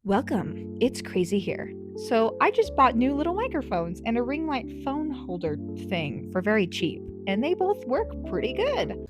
Welcome, it's KrayZee here. So, I just bought new little microphones and a ring light phone holder thing for very cheap, and they both work pretty good.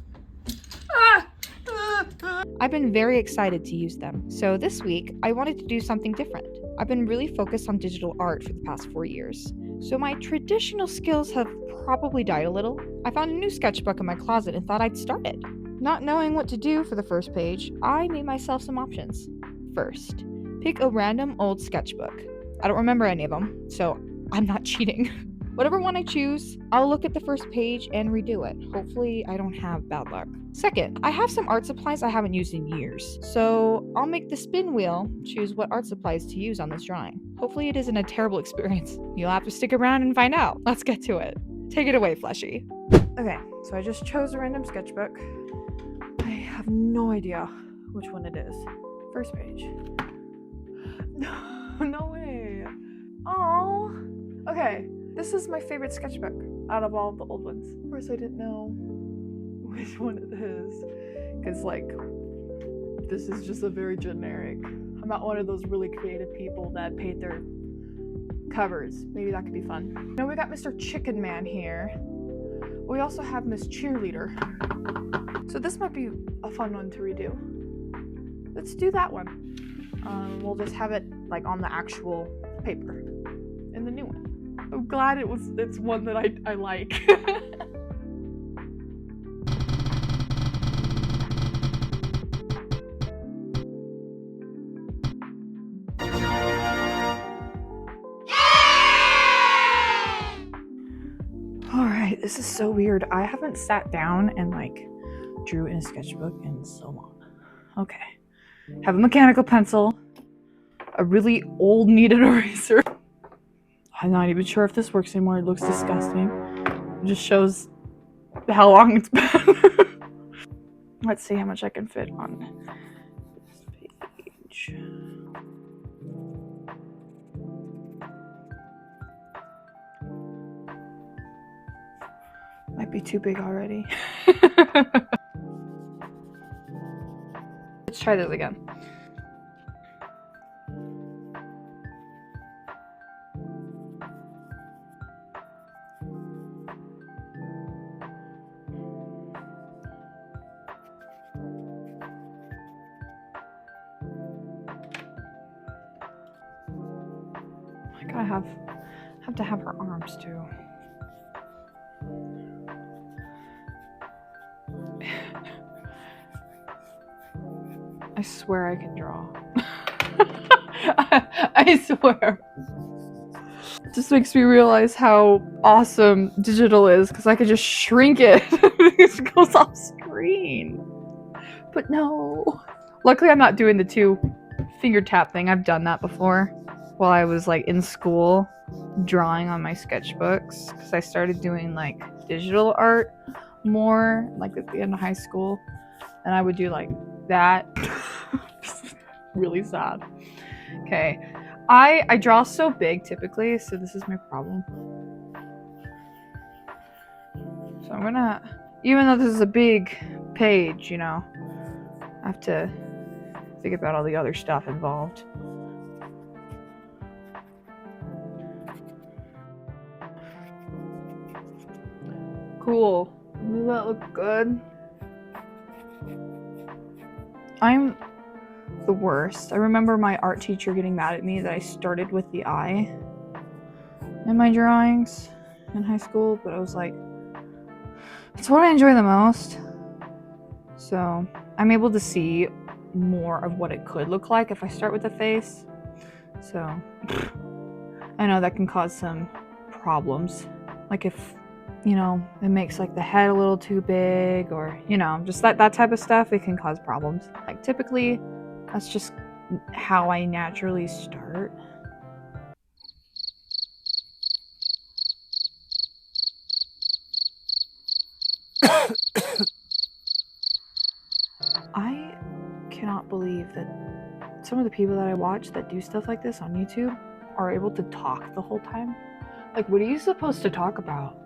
I've been very excited to use them. So, this week, I wanted to do something different. I've been really focused on digital art for the past 4 years, so my traditional skills have probably died a little. I found a new sketchbook in my closet and thought I'd start it. Not knowing what to do for the first page, I made myself some options. First, pick a random old sketchbook. I don't remember any of them, so I'm not cheating. Whatever one I choose, I'll look at the first page and redo it. Hopefully, I don't have bad luck. Second, I have some art supplies I haven't used in years, so I'll make the spin wheel choose what art supplies to use on this drawing. Hopefully, it isn't a terrible experience. You'll have to stick around and find out. Let's get to it. Take it away, Fleshy. Okay, so I just chose a random sketchbook. I have no idea which one it is. First page. No way. Oh. Okay, this is my favorite sketchbook out of all the old ones. Of course, I didn't know which one it is, because this is just a very generic. I'm not one of those really creative people that paint their covers. Maybe that could be fun. Now we got Mr. Chicken Man here. We also have Miss Cheerleader. So this might be a fun one to redo. Let's do that one. We'll just have it like on the actual paper in the new one. I'm glad it's one that I like. Alright, this is so weird. I haven't sat down and drew in a sketchbook in so long. Okay. Have a mechanical pencil, a really old kneaded eraser. I'm not even sure if this works anymore. It looks disgusting. It just shows how long it's been. Let's see how much I can fit on this page. Might be too big already. Let's try this again. I gotta have to have her arms too. I swear I can draw. I swear. It just makes me realize how awesome digital is, because I could just shrink it. It goes off screen. But no. Luckily I'm not doing the 2-finger tap thing. I've done that before while I was in school drawing on my sketchbooks, because I started doing digital art more at the end of high school, and I would do that. Really sad. Okay, I draw so big typically, so this is my problem. So I'm gonna, even though this is a big page, I have to think about all the other stuff involved. Cool. Does that look good? I'm the worst. I remember my art teacher getting mad at me that I started with the eye in my drawings in high school, but I was like, it's what I enjoy the most. So I'm able to see more of what it could look like if I start with the face. So I know that can cause some problems. If it makes the head a little too big, or just that type of stuff, it can cause problems. Typically that's just how I naturally start. I cannot believe that some of the people that I watch that do stuff like this on YouTube are able to talk the whole time. What are you supposed to talk about?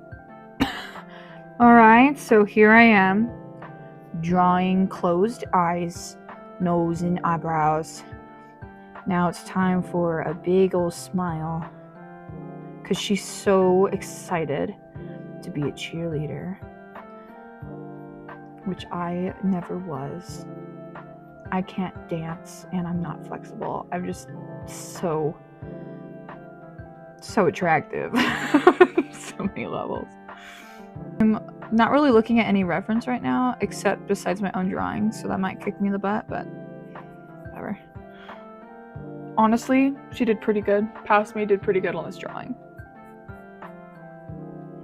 Alright, so here I am, drawing closed eyes, nose, and eyebrows. Now it's time for a big old smile, because she's so excited to be a cheerleader, which I never was. I can't dance and I'm not flexible. I'm just so attractive. So many levels. I'm not really looking at any reference right now, except besides my own drawing, so that might kick me in the butt, but whatever. Honestly, she did pretty good. Past me did pretty good on this drawing.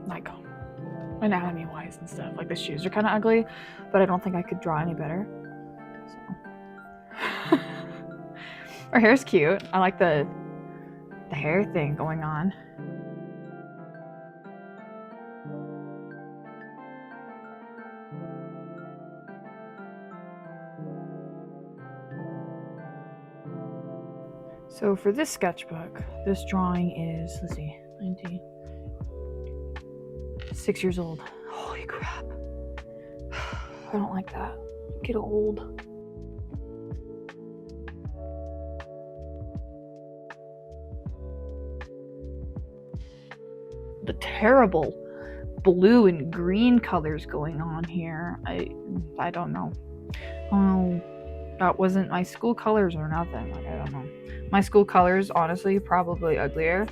Like, anatomy wise and stuff. Like, the shoes are kind of ugly, but I don't think I could draw any better. So. Her hair's cute. I like the hair thing going on. So for this sketchbook, this drawing is, let's see, 6 years old. Holy crap. I don't like that. Get old. The terrible blue and green colors going on here. I don't know. Oh, that wasn't my school colors or nothing. Like, I don't know. My school colors, honestly, probably uglier.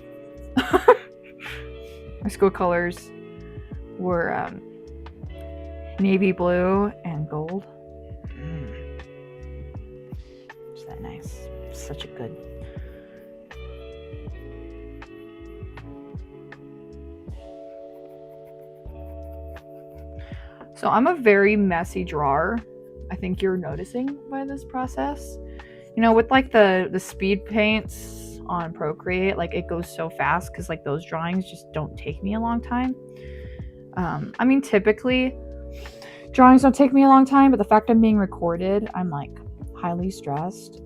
My school colors were navy blue and gold. Isn't that nice? Such a good. So I'm a very messy drawer. I think you're noticing by this process. You know, with like the speed paints on Procreate, like it goes so fast because like those drawings just don't take me a long time. I mean, typically drawings don't take me a long time, but the fact I'm being recorded, I'm like highly stressed.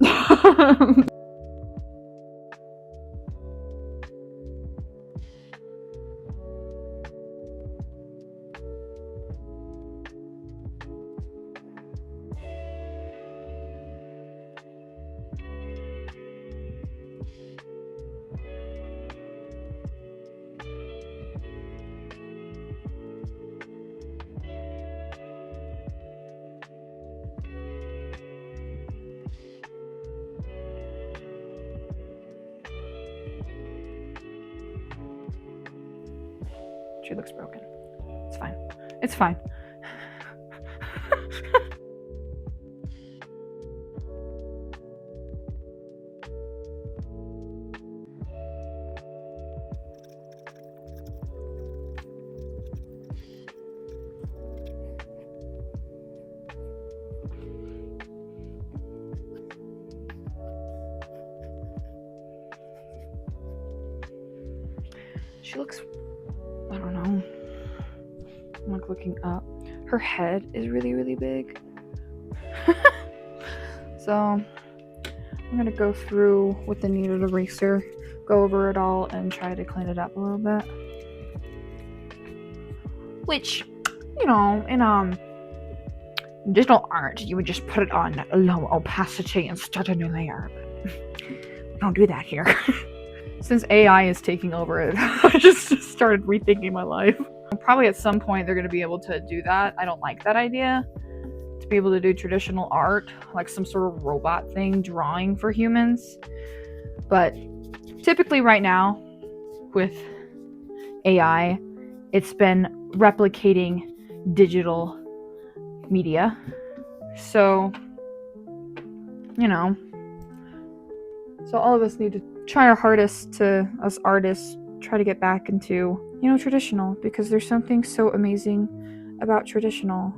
She looks broken. It's fine. It's fine. She looks, I don't know. I'm like looking up. Her head is really, really big. So I'm gonna go through with the kneaded eraser, go over it all, and try to clean it up a little bit. Which, you know, in digital art, you would just put it on low opacity and start a new layer. But we don't do that here. Since AI is taking over it, I just started rethinking my life. Probably at some point they're going to be able to do that. I don't like that idea. To be able to do traditional art, like some sort of robot thing, drawing for humans. But typically right now, with AI, it's been replicating digital media. So, you know, so all of us need to try our hardest to, us artists, try to get back into, you know, traditional, because there's something so amazing about traditional.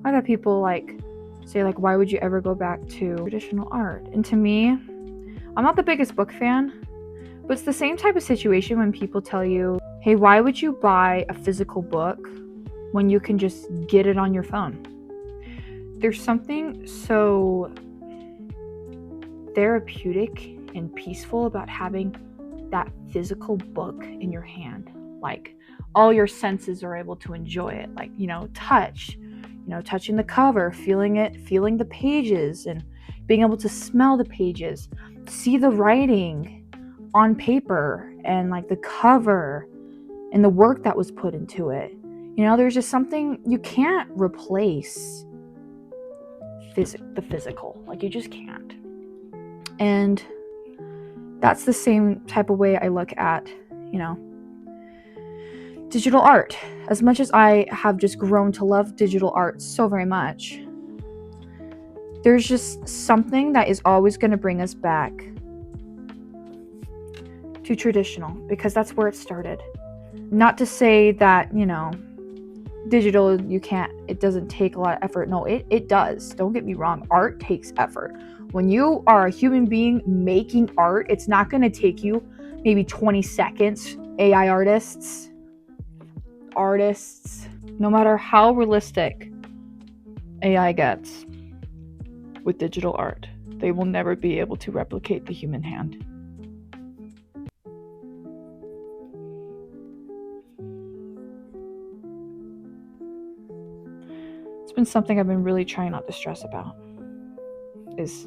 I've had people like say like, why would you ever go back to traditional art? And to me, I'm not the biggest book fan, but it's the same type of situation when people tell you, hey, why would you buy a physical book when you can just get it on your phone? There's something so therapeutic and peaceful about having that physical book in your hand. Like, all your senses are able to enjoy it. Like, you know, touch, you know, touching the cover, feeling it, feeling the pages, and being able to smell the pages. see the writing on paper and like the cover and the work that was put into it. There's just something you can't replace the physical. Like, you just can't. And that's the same type of way I look at, digital art. As much as I have just grown to love digital art so very much, there's just something that is always going to bring us back to traditional, because that's where it started. Not to say that, digital, it doesn't take a lot of effort. No, it does. Don't get me wrong. Art takes effort. When you are a human being making art, it's not going to take you maybe 20 seconds. AI artists, no matter how realistic AI gets with digital art, they will never be able to replicate the human hand. It's been something I've been really trying not to stress about, is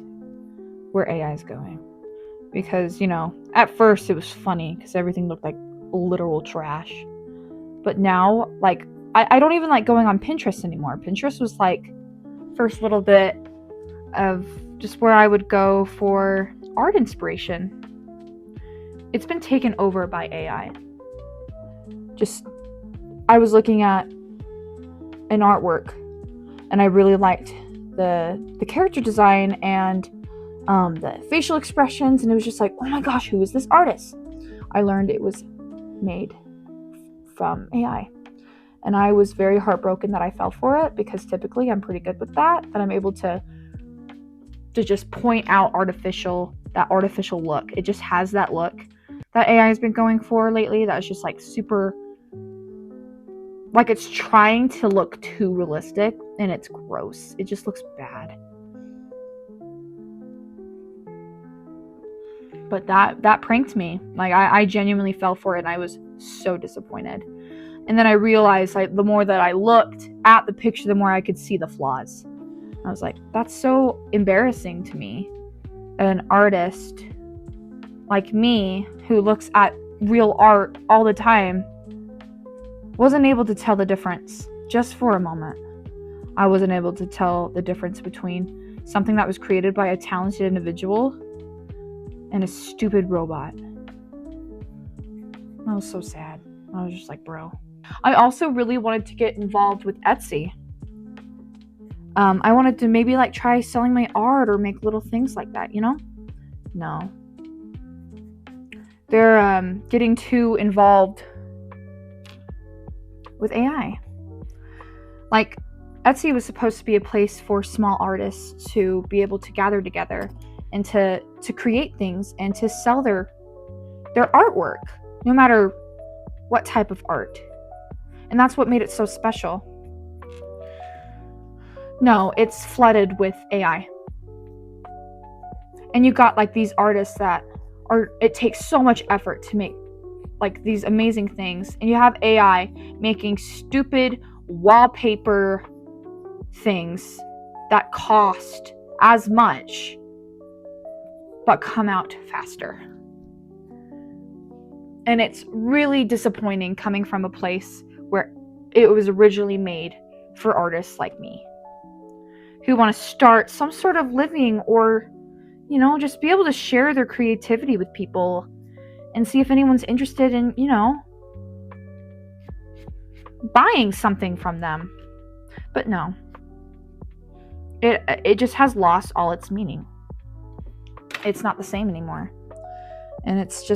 where AI is going. Because, at first it was funny because everything looked like literal trash. But now, like, I don't even like going on Pinterest anymore. Pinterest was like first little bit of just where I would go for art inspiration. It's been taken over by AI. I was looking at an artwork and I really liked the character design and the facial expressions, and it was just like, oh my gosh, who is this artist? I learned it was made from AI. And I was very heartbroken that I fell for it, because typically I'm pretty good with that I'm able to just point out that artificial look. It just has that look that AI has been going for lately, that's just like super, like it's trying to look too realistic, and it's gross. It just looks bad. But that pranked me. Like, I genuinely fell for it, and I was so disappointed. And then I realized, like, the more that I looked at the picture, the more I could see the flaws. I was like, that's so embarrassing to me. An artist like me, who looks at real art all the time, wasn't able to tell the difference. Just for a moment, I wasn't able to tell the difference between something that was created by a talented individual and a stupid robot. That was so sad. I was just like, bro. I also really wanted to get involved with Etsy. I wanted to maybe like try selling my art or make little things like that, No. They're getting too involved with AI. Like, Etsy was supposed to be a place for small artists to be able to gather together and to create things and to sell their artwork, no matter what type of art. And that's what made it so special. No, it's flooded with AI. And you got like these artists that it takes so much effort to make like these amazing things, and you have AI making stupid wallpaper things that cost as much but come out faster. And it's really disappointing coming from a place where it was originally made for artists like me, who want to start some sort of living, or just be able to share their creativity with people and see if anyone's interested in buying something from them. But no, it just has lost all its meaning. It's not the same anymore, and it's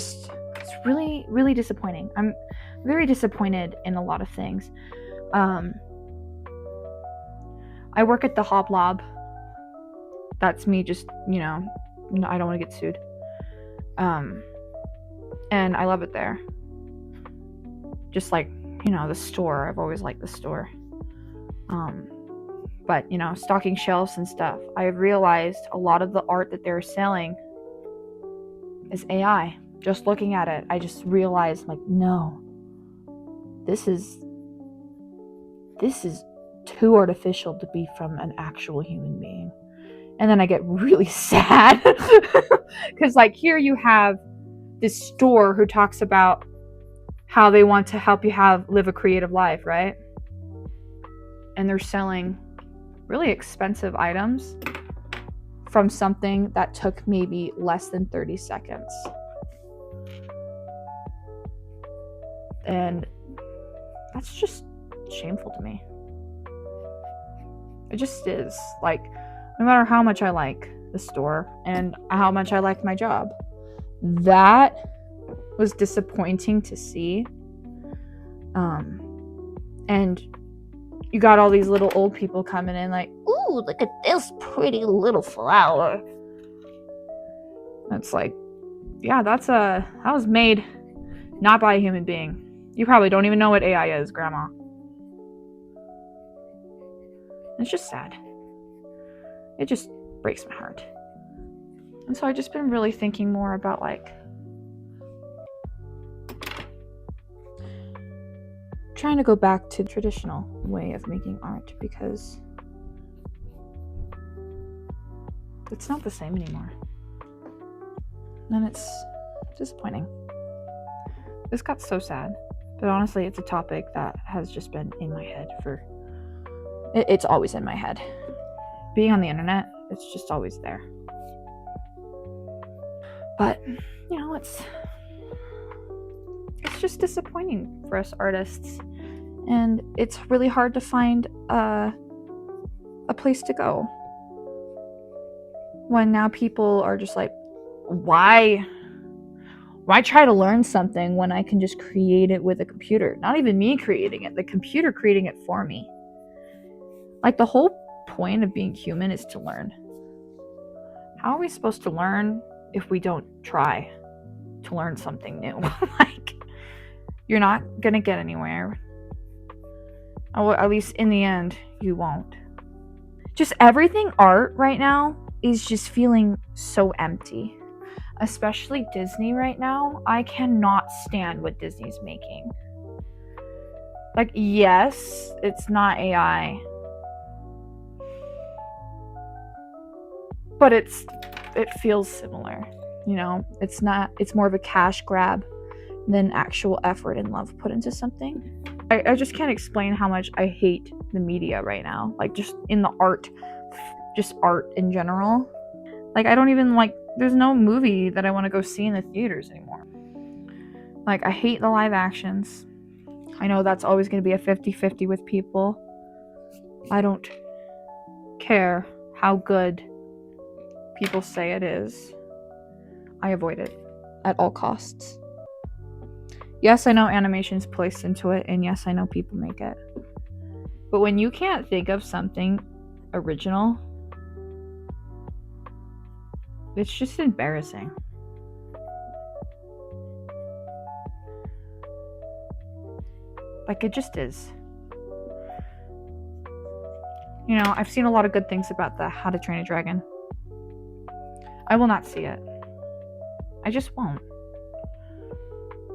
really, really disappointing. I'm very disappointed in a lot of things. I work at the Hoblob. That's me just, I don't want to get sued. And I love it there. Just like, the store. I've always liked the store. But, stocking shelves and stuff, I've realized a lot of the art that they're selling is AI. Just looking at it, I just realized, like, no, this is too artificial to be from an actual human being. And then I get really sad because like here you have this store who talks about how they want to help you live a creative life, right? And they're selling really expensive items from something that took maybe less than 30 seconds. And that's just shameful to me. It just is. Like, no matter how much I like the store and how much I like my job, that was disappointing to see. And you got all these little old people coming in like, ooh, look at this pretty little flower. It's like, yeah, that was made not by a human being. You probably don't even know what AI is, Grandma. It's just sad. It just breaks my heart. And so I've just been really thinking more about like trying to go back to the traditional way of making art, because it's not the same anymore. And it's disappointing. This got so sad. But honestly, it's a topic that has just been in my head it's always in my head. Being on the internet, it's just always there. But, it's just disappointing for us artists. And it's really hard to find a place to go. When now people are just like, why try to learn something when I can just create it with a computer? Not even me creating it, the computer creating it for me. Like, the whole point of being human is to learn. How are we supposed to learn if we don't try to learn something new? Like, you're not gonna get anywhere. Or at least in the end, you won't. Just everything art right now is just feeling so empty. Especially Disney right now. I cannot stand what Disney's making. Like, yes, it's not AI. But it feels similar, it's more of a cash grab than actual effort and love put into something. I just can't explain how much I hate the media right now, like just in the art, just art in general. Like, I don't even there's no movie that I want to go see in the theaters anymore. Like, I hate the live actions. I know that's always going to be a 50-50 with people. I don't care how good people say it is. I avoid it at all costs. Yes, I know animation's placed into it, and yes, I know people make it. But when you can't think of something original, it's just embarrassing. Like, it just is. I've seen a lot of good things about the How to Train a Dragon. I will not see it. I just won't.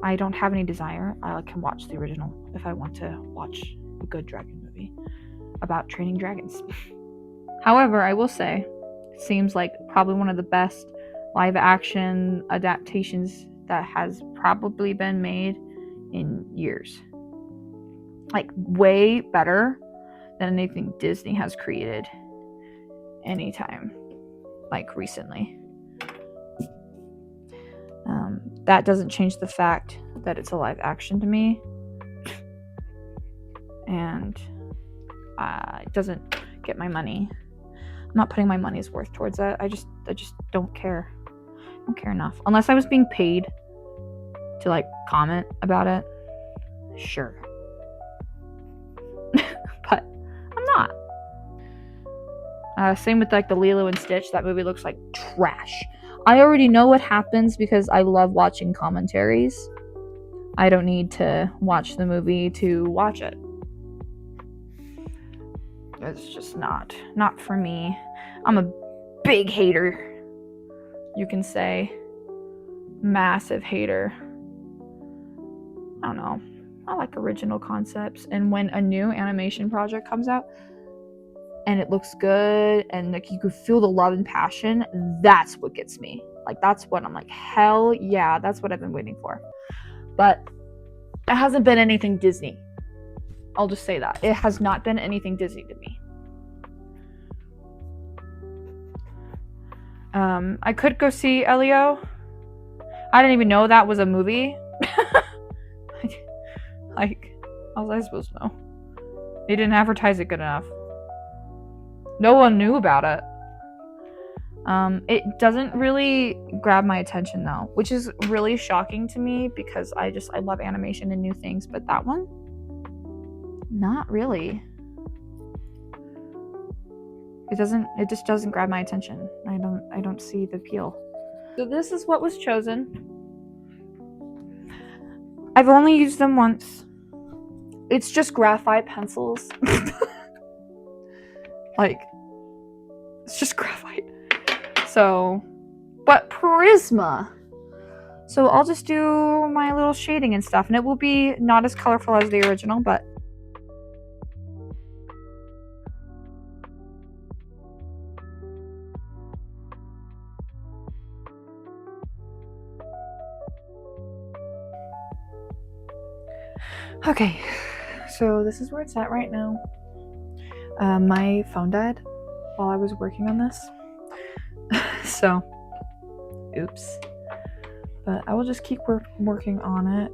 I don't have any desire. I can watch the original if I want to watch a good dragon movie about training dragons. However, I will say, it seems like probably one of the best live action adaptations that has probably been made in years. Like, way better than anything Disney has created anytime, like recently. That doesn't change the fact that it's a live action to me, and it doesn't get my money. I'm not putting my money's worth towards that. I just don't care. I don't care enough. Unless I was being paid to comment about it, sure. But I'm not. Same with the Lilo and Stitch. That movie looks like trash. I already know what happens because I love watching commentaries. I don't need to watch the movie to watch it. It's just not for me. I'm a big hater, you can say. Massive hater. I don't know. I like original concepts, and when a new animation project comes out, and it looks good and like you could feel the love and passion, that's what gets me. Like that's what I'm like, hell yeah, that's what I've been waiting for. But it hasn't been anything Disney. I'll just say that. It has not been anything Disney to me. I could go see Elio. I didn't even know that was a movie. Like, how was I supposed to know? They didn't advertise it good enough. No one knew about it. It doesn't really grab my attention though, which is really shocking to me because I love animation and new things, but that one, not really. It just doesn't grab my attention. I don't see the appeal. So this is what was chosen. I've only used them once. It's just graphite pencils. Like, it's just graphite. So, but Prisma. So I'll just do my little shading and stuff, and it will be not as colorful as the original, but okay. So this is where it's at right now. My phone died while I was working on this. So, oops. But I will just keep working on it.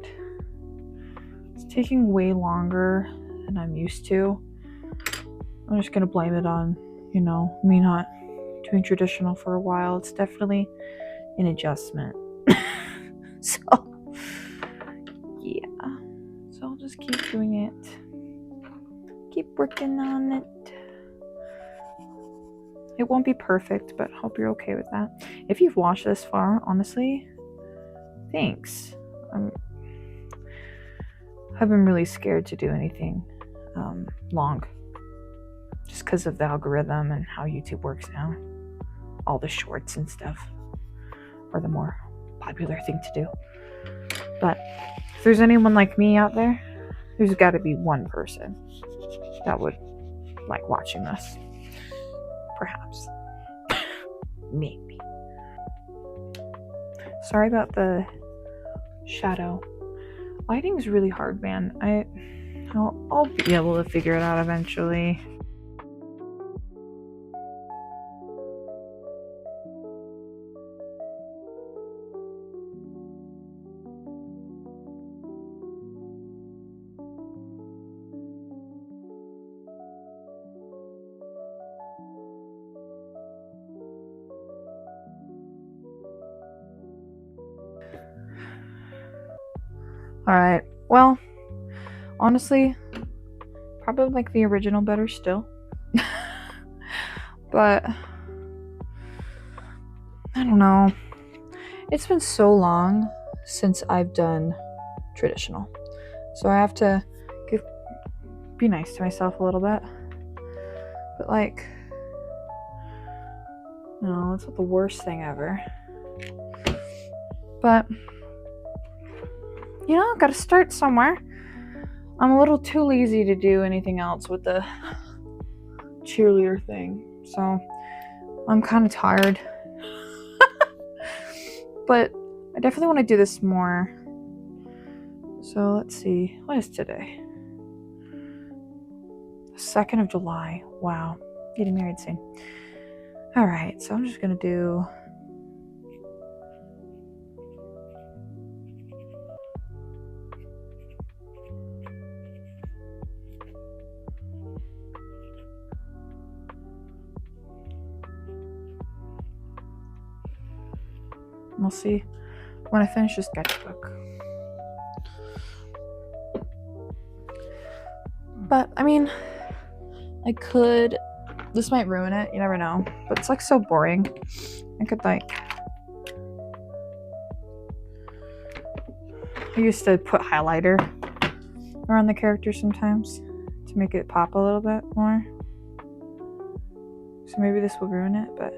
It's taking way longer than I'm used to. I'm just gonna blame it on, me not doing traditional for a while. It's definitely an adjustment. So, yeah. So I'll just keep doing it. Keep working on it. It won't be perfect, but hope you're okay with that. If you've watched this far, honestly, thanks. I've been really scared to do anything long, just because of the algorithm and how YouTube works now. All the shorts and stuff are the more popular thing to do. But if there's anyone like me out there, there's got to be one person that would like watching this. Perhaps. Maybe. Sorry about the shadow. Lighting's really hard, man. I'll be able to figure it out eventually. Alright, well, honestly, probably like the original better still. But, I don't know. It's been so long since I've done traditional. So I have to be nice to myself a little bit. But like, no, it's not the worst thing ever. But, gotta start somewhere. I'm a little too lazy to do anything else with the cheerleader thing. So, I'm kind of tired. But I definitely want to do this more. So, let's see. What is today? 2nd of July. Wow. Getting married soon. Alright, so I'm just gonna do... We'll see when I finish the sketchbook. But, I mean, I could... This might ruin it, you never know. But it's like so boring. I could like... I used to put highlighter around the character sometimes to make it pop a little bit more. So maybe this will ruin it, but,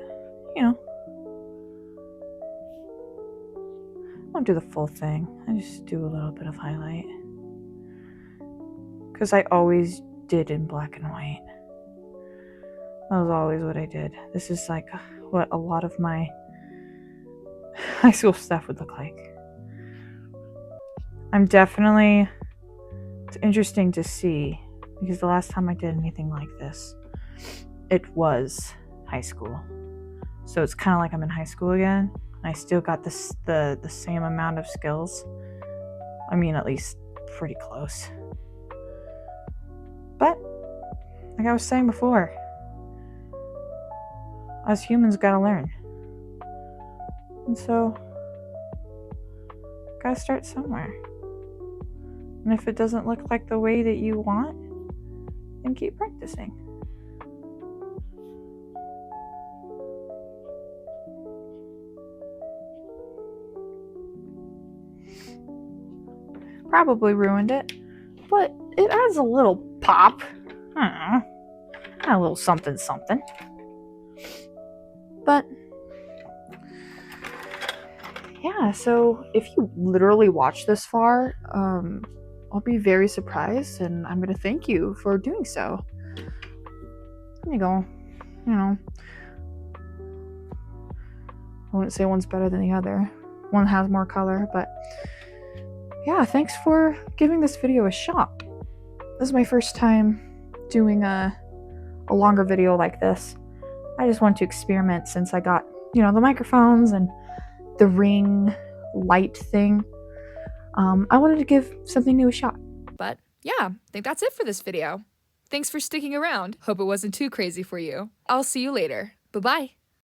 I won't do the full thing. I just do a little bit of highlight. Because I always did in black and white. That was always what I did. This is like what a lot of my high school stuff would look like. It's interesting to see, because the last time I did anything like this, it was high school. So it's kind of like I'm in high school again. I still got the same amount of skills. I mean, at least pretty close. But like I was saying before, us humans gotta learn. And so, gotta start somewhere. And if it doesn't look like the way that you want, then keep practicing. Probably ruined it, but it adds a little pop. I don't know, a little something something. But yeah, so if you literally watch this far, I'll be very surprised, and I'm gonna thank you for doing so. There you go. You know, I wouldn't say one's better than the other. One has more color, but yeah, thanks for giving this video a shot. This is my first time doing a longer video like this. I just wanted to experiment since I got, the microphones and the ring light thing. I wanted to give something new a shot. But yeah, I think that's it for this video. Thanks for sticking around. Hope it wasn't too crazy for you. I'll see you later. Bye-bye.